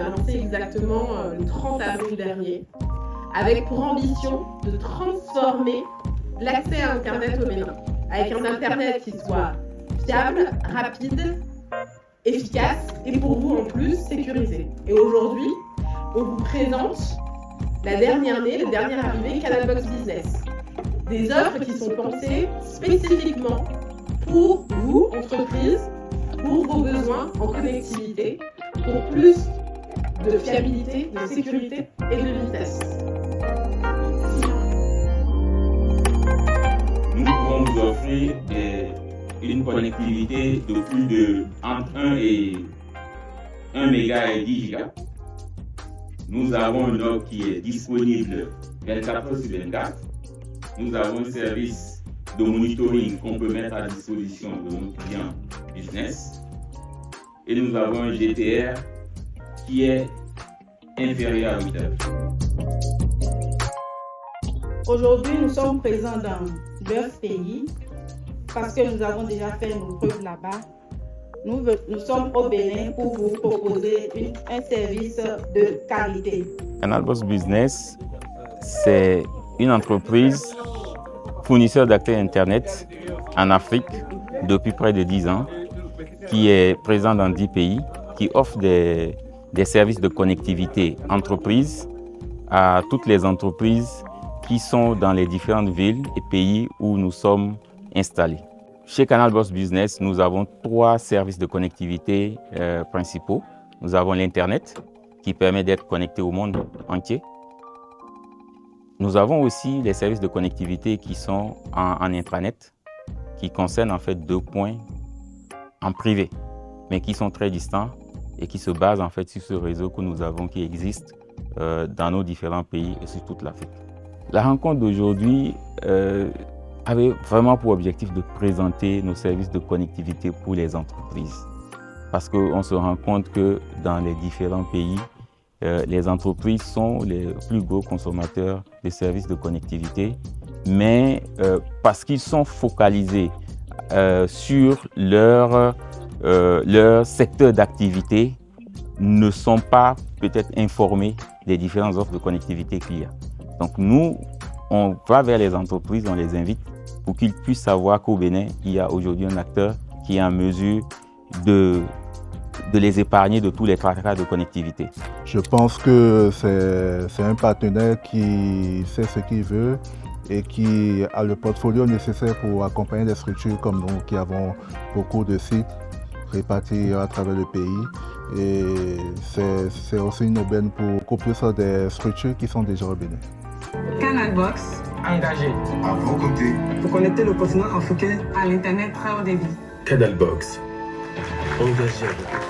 a lancé exactement le 30 avril dernier, avec pour ambition de transformer l'accès à Internet au Bénin, avec un Internet qui soit fiable, rapide, efficace et pour vous en plus sécurisé. Et aujourd'hui, on vous présente la dernière née, le dernier arrivé, Canalbox Business. Des offres qui sont pensées spécifiquement pour vous, entreprises, pour vos besoins en connectivité, pour plus de fiabilité, de sécurité et de vitesse. Nous pouvons vous offrir une connectivité de plus de entre 1 et 1 méga et 10 gigas. Nous avons une offre qui est disponible 24 heures sur 24. Nous avons un service de monitoring qu'on peut mettre à disposition de nos clients business. Et nous avons un GTR qui est inférieur à 8 heures. Aujourd'hui, nous sommes présents dans 9 pays parce que nous avons déjà fait nos preuves là-bas. Nous sommes au Bénin pour vous proposer un service de qualité. Canalbox Business, c'est une entreprise fournisseur d'accès Internet en Afrique depuis près de 10 ans, qui est présent dans 10 pays, qui offre des services de connectivité entreprises à toutes les entreprises qui sont dans les différentes villes et pays où nous sommes installés. Chez Canalbox Business, nous avons 3 services de connectivité principaux. Nous avons l'Internet, qui permet d'être connecté au monde entier. Nous avons aussi les services de connectivité qui sont en intranet, qui concernent en fait 2 points en privé, mais qui sont très distants et qui se basent en fait sur ce réseau que nous avons, qui existe dans nos différents pays et sur toute l'Afrique. La rencontre d'aujourd'hui avait vraiment pour objectif de présenter nos services de connectivité pour les entreprises. Parce qu'on se rend compte que dans les différents pays, les entreprises sont les plus gros consommateurs de services de connectivité, mais parce qu'ils sont focalisés sur leur secteur d'activité, ne sont pas peut-être informés des différentes offres de connectivité qu'il y a. Donc nous, on va vers les entreprises, on les invite pour qu'ils puissent savoir qu'au Bénin, il y a aujourd'hui un acteur qui est en mesure de les épargner de tous les tracas de connectivité. Je pense que c'est un partenaire qui sait ce qu'il veut et qui a le portfolio nécessaire pour accompagner des structures comme nous qui avons beaucoup de sites répartis à travers le pays. Et c'est aussi une aubaine pour couper ça des structures qui sont déjà au Bénin. Canalbox, engagé à vos côtés pour connecter le continent africain à l'Internet très haut débit. Canalbox, engagé à vos côtés.